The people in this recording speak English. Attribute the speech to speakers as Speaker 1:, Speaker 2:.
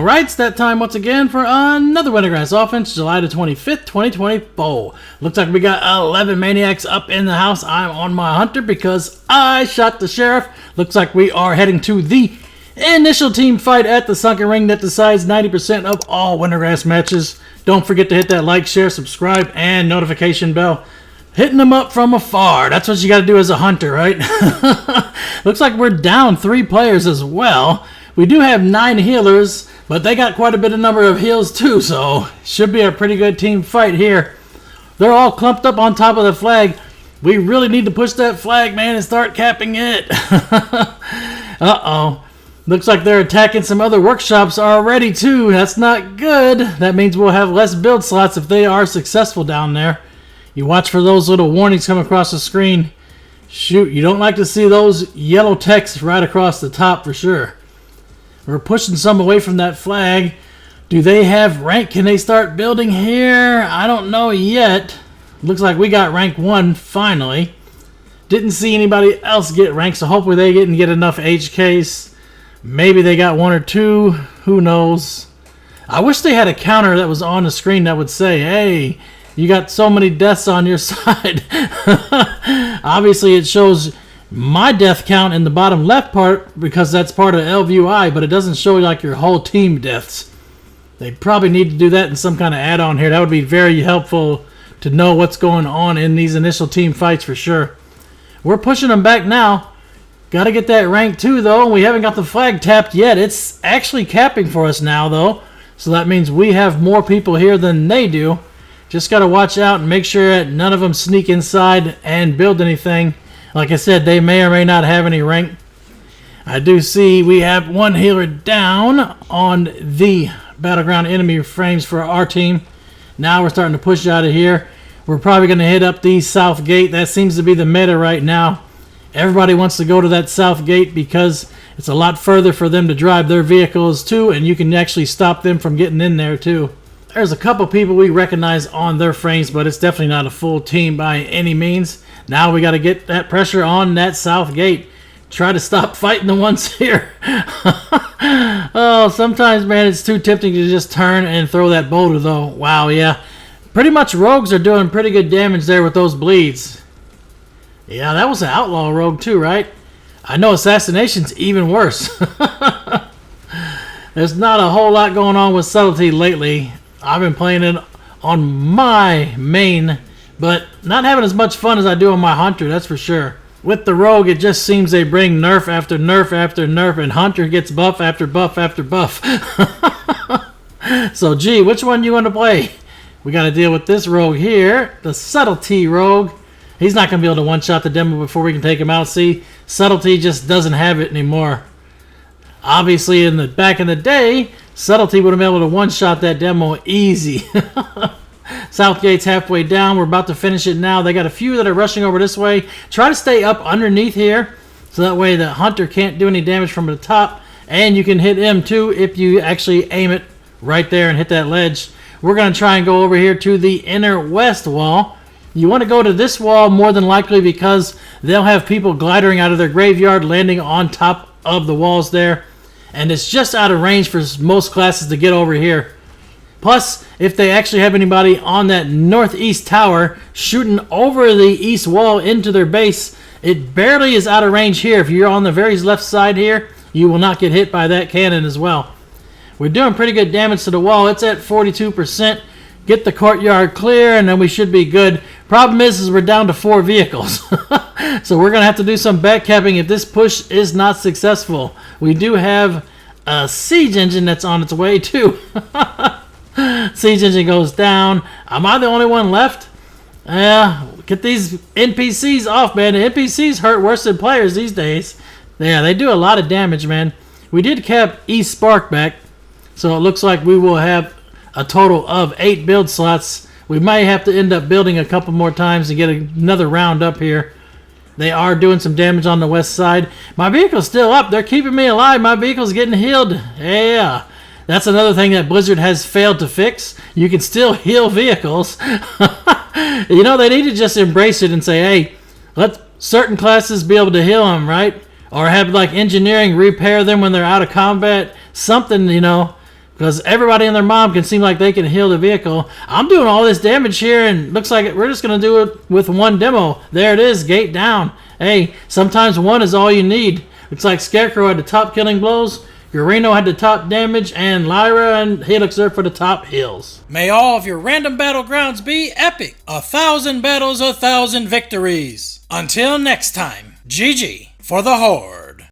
Speaker 1: Alright, it's that time once again for another Wintergrass Offense, July the 25th, 2024. Looks like we got 11 Maniacs up in the house. I'm on my hunter because I shot the sheriff. Looks like we are heading to the initial team fight at the Sunken Ring that decides 90% of all Wintergrass matches. Don't forget to hit that like, share, subscribe, and notification bell. Hitting them up from afar. That's what you got to do as a hunter, right? Looks like we're down 3 players as well. We do have 9 healers, but they got quite a bit of number of heals too, so should be a pretty good team fight here. They're all clumped up on top of the flag. We really need to push that flag, man, and start capping it. Uh-oh. Looks like they're attacking some other workshops already too. That's not good. That means we'll have less build slots if they are successful down there. You watch for those little warnings come across the screen. Shoot, you don't like to see those yellow text right across the top for sure. We're pushing some away from that flag. Do they have rank? Can they start building here? I don't know yet. Looks like we got rank 1 finally. Didn't see anybody else get rank, so hopefully they didn't get enough HKs. Maybe they got 1 or 2. Who knows? I wish they had a counter that was on the screen that would say, hey, you got so many deaths on your side. Obviously it shows my death count in the bottom left part because that's part of LVUI, but it doesn't show like your whole team deaths. They probably need to do that in some kind of add-on here. That would be very helpful to know what's going on in these initial team fights for sure. We're pushing them back now. Got to get that rank 2 though. We haven't got the flag tapped yet. It's actually capping for us now though, so that means we have more people here than they do. Just got to watch out and make sure that none of them sneak inside and build anything. Like I said, they may or may not have any rank. I do see we have 1 healer down on the battleground enemy frames for our team. Now we're starting to push out of here. We're probably going to hit up the south gate. That seems to be the meta right now. Everybody wants to go to that south gate because it's a lot further for them to drive their vehicles to, and you can actually stop them from getting in there too. There's a couple people we recognize on their frames, but it's definitely not a full team by any means. Now we got to get that pressure on that south gate. Try to stop fighting the ones here. Oh, sometimes, man, it's too tempting to just turn and throw that boulder, though. Wow, yeah. Pretty much rogues are doing pretty good damage there with those bleeds. Yeah, that was an outlaw rogue too, right? I know assassination's even worse. There's not a whole lot going on with subtlety lately. I've been playing it on my main, but not having as much fun as I do on my hunter, that's for sure. With the rogue, it just seems they bring nerf after nerf after nerf, and hunter gets buff after buff after buff. So, gee, which one you want to play? We got to deal with this rogue here, the subtlety rogue. He's not going to be able to one-shot the demo before we can take him out. See, subtlety just doesn't have it anymore. Obviously, back in the day, subtlety would have been able to one-shot that demo easy. Southgate's halfway down. We're about to finish it now. They got a few that are rushing over this way. Try to stay up underneath here, so that way the hunter can't do any damage from the top, and you can hit him too if you actually aim it right there and hit that ledge. We're going to try and go over here to the inner west wall. You want to go to this wall more than likely because they'll have people gliding out of their graveyard, landing on top of the walls there. And it's just out of range for most classes to get over here. Plus, if they actually have anybody on that northeast tower shooting over the east wall into their base, it barely is out of range here. If you're on the very left side here, you will not get hit by that cannon as well. We're doing pretty good damage to the wall. It's at 42%. Get the courtyard clear, and then we should be good. Problem is we're down to 4 vehicles. So we're going to have to do some backcapping if this push is not successful. We do have a siege engine that's on its way, too. Siege engine goes down. Am I the only one left? Yeah, get these NPCs off, man. The NPCs hurt worse than players these days. Yeah, they do a lot of damage, man. We did cap East Spark back, so it looks like we will have a total of 8 build slots. We might have to end up building a couple more times to get another round up here. They are doing some damage on the west side. My vehicle's still up. They're keeping me alive. My vehicle's getting healed. Yeah. That's another thing that Blizzard has failed to fix. You can still heal vehicles. You know, they need to just embrace it and say, hey, let certain classes be able to heal them, right? Or have like engineering repair them when they're out of combat. Something, you know, because everybody and their mom can seem like they can heal the vehicle. I'm doing all this damage here, and looks like we're just going to do it with one demo. There it is, gate down. Hey, sometimes one is all you need. Looks like Scarecrow had the top killing blows, Ureno had the top damage, and Lyra and Helix are for the top heals. May all of your random battlegrounds be epic. 1,000 battles, 1,000 victories. Until next time, GG for the Horde.